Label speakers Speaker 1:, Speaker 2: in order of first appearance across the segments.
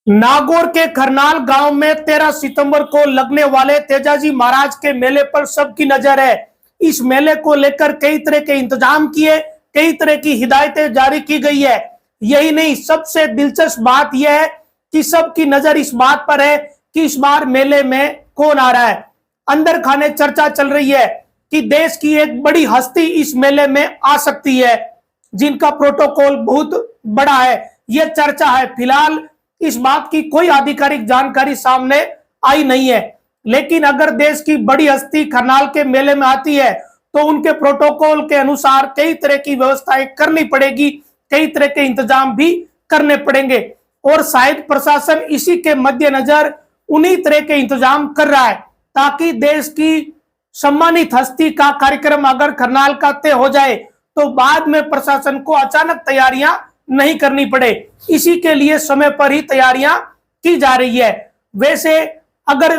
Speaker 1: नागौर के खरनाल गांव में 13 सितंबर को लगने वाले तेजाजी महाराज के मेले पर सबकी नजर है। इस मेले को लेकर कई तरह के इंतजाम किए, कई तरह की हिदायतें जारी की गई है। यही नहीं, सबसे दिलचस्प बात यह है कि सबकी नजर इस बात पर है कि इस बार मेले में कौन आ रहा है। अंदर खाने चर्चा चल रही है कि देश की एक बड़ी हस्ती इस मेले में आ सकती है, जिनका प्रोटोकॉल बहुत बड़ा है। यह चर्चा है। फिलहाल इस बात की कोई आधिकारिक जानकारी सामने आई नहीं है, लेकिन अगर देश की बड़ी हस्ती खरनाल के मेले में आती है तो उनके प्रोटोकॉल के अनुसार कई तरह की व्यवस्थाएं करनी पड़ेगी, कई तरह के इंतजाम भी करने पड़ेंगे और शायद प्रशासन इसी के मद्देनजर उन्हीं तरह के इंतजाम कर रहा है ताकि देश की सम्मानित हस्ती का कार्यक्रम अगर खरनाल का तय हो जाए तो बाद में प्रशासन को अचानक तैयारियां नहीं करनी पड़े। इसी के लिए समय पर ही तैयारियां की जा रही है। वैसे अगर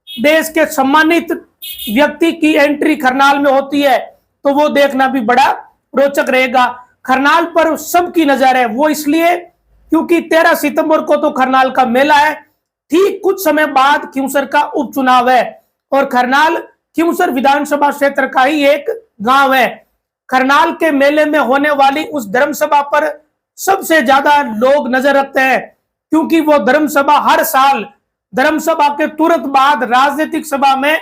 Speaker 1: देश के सम्मानित व्यक्ति की एंट्री खरनाल में होती है तो वो देखना भी बड़ा रोचक रहेगा। खरनाल पर सबकी नजर है, वो इसलिए क्योंकि 13 सितंबर को तो खरनाल का मेला है, ठीक कुछ समय बाद खिंवसर का उपचुनाव है और खरनाल खिंवसर विधानसभा क्षेत्र का ही एक गांव है। खरनाल के मेले में होने वाली उस धर्मसभा पर सबसे ज्यादा लोग नजर रखते हैं, क्योंकि वो धर्मसभा हर साल धर्मसभा के तुरंत बाद राजनीतिक सभा में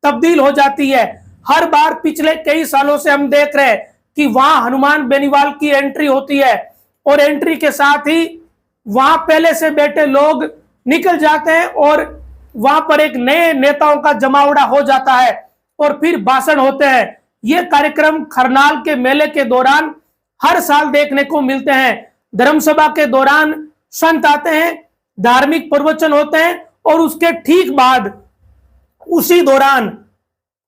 Speaker 1: तब्दील हो जाती है। हर बार पिछले कई सालों से हम देख रहे हैं कि वहां हनुमान बेनीवाल की एंट्री होती है और एंट्री के साथ ही वहां पहले से बैठे लोग निकल जाते हैं और वहां पर एक नए नेताओं का जमावड़ा हो जाता है और फिर भाषण होते हैं। ये कार्यक्रम खरनाल के मेले के दौरान हर साल देखने को मिलते हैं। धर्मसभा के दौरान संत आते हैं, धार्मिक प्रवचन होते हैं और उसके ठीक बाद उसी दौरान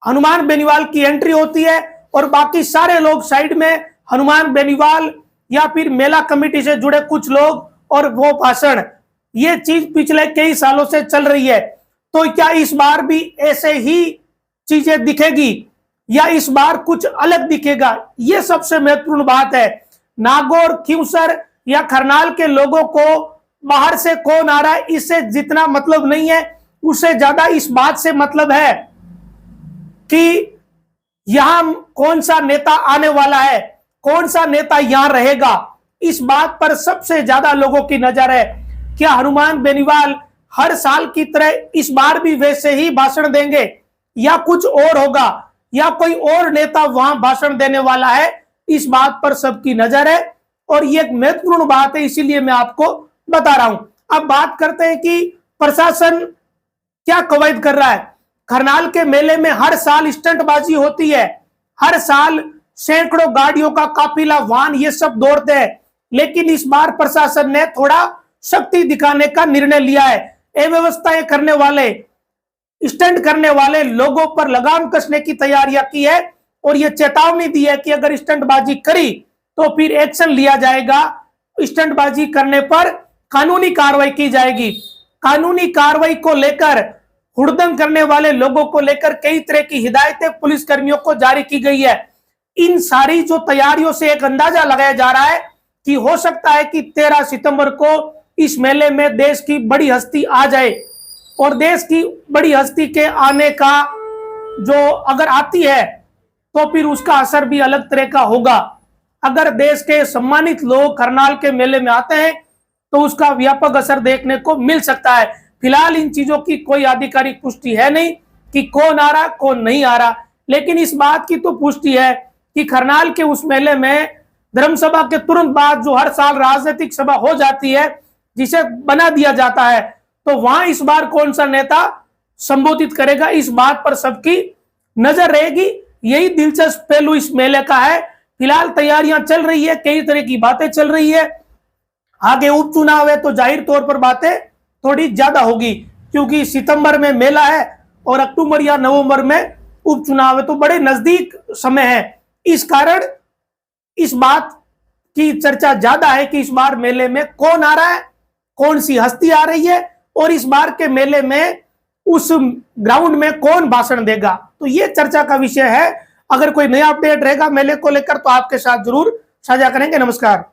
Speaker 1: हनुमान बेनीवाल की एंट्री होती है और बाकी सारे लोग साइड में हनुमान बेनीवाल या फिर मेला कमेटी से जुड़े कुछ लोग और वो भाषण। ये चीज पिछले कई सालों से चल रही है, तो क्या इस बार भी ऐसे ही चीजें दिखेगी या इस बार कुछ अलग दिखेगा? ये सबसे महत्वपूर्ण बात है। नागौर, खिंवसर या खरनाल के लोगों को बाहर से कौन आ रहा है इससे जितना मतलब नहीं है, उससे ज्यादा इस बात से मतलब है कि यहां कौन सा नेता आने वाला है, कौन सा नेता यहां रहेगा। इस बात पर सबसे ज्यादा लोगों की नजर है। क्या हनुमान बेनीवाल हर साल की तरह इस बार भी वैसे ही भाषण देंगे या कुछ और होगा या कोई और नेता वहां भाषण देने वाला है? इस बात पर सबकी नजर है और ये एक महत्वपूर्ण बात है, इसीलिए मैं आपको बता रहा हूं। अब बात करते हैं कि प्रशासन क्या कवायद कर रहा है। खरनाल के मेले में हर साल स्टंटबाजी होती है, हर साल सैकड़ों गाड़ियों का काफिला, वाहन, ये सब दौड़ते हैं, लेकिन इस बार प्रशासन ने थोड़ा शक्ति दिखाने का निर्णय लिया है। अव्यवस्थाएं करने वाले, स्टंट करने वाले लोगों पर लगाम कसने की तैयारियां की है और यह चेतावनी दी है कि अगर स्टंटबाजी करी तो फिर एक्शन लिया जाएगा। स्टंटबाजी करने पर कानूनी कार्रवाई की जाएगी। कानूनी कार्रवाई को लेकर, हुड़दंग करने वाले लोगों को लेकर कई तरह की हिदायतें पुलिस कर्मियों को जारी की गई है। इन सारी जो तैयारियों से एक अंदाजा लगाया जा रहा है कि हो सकता है कि 13 सितंबर को इस मेले में देश की बड़ी हस्ती आ जाए और देश की बड़ी हस्ती के आने का जो अगर आती है तो फिर उसका असर भी अलग तरह का होगा। अगर देश के सम्मानित लोग खरनाल के मेले में आते हैं तो उसका व्यापक असर देखने को मिल सकता है। फिलहाल इन चीजों की कोई आधिकारिक पुष्टि है नहीं कि कौन आ रहा कौन नहीं आ रहा, लेकिन इस बात की तो पुष्टि है कि खरनाल के उस मेले में धर्मसभा के तुरंत बाद जो हर साल राजनीतिक सभा हो जाती है, जिसे बना दिया जाता है, तो वहां इस बार कौन सा नेता संबोधित करेगा, इस बात पर सबकी नजर रहेगी। यही दिलचस्प पहलू इस मेले का है। फिलहाल तैयारियां चल रही है, कई तरह की बातें चल रही है। आगे उपचुनाव है तो जाहिर तौर पर बातें थोड़ी ज्यादा होगी, क्योंकि सितंबर में मेला है और अक्टूबर या नवंबर में उपचुनाव है, तो बड़े नजदीक समय है। इस कारण इस बात की चर्चा ज्यादा है कि इस बार मेले में कौन आ रहा है, कौन सी हस्ती आ रही है और इस बार के मेले में उस ग्राउंड में कौन भाषण देगा। तो ये चर्चा का विषय है। अगर कोई नया अपडेट रहेगा मेले को लेकर तो आपके साथ जरूर साझा करेंगे। नमस्कार।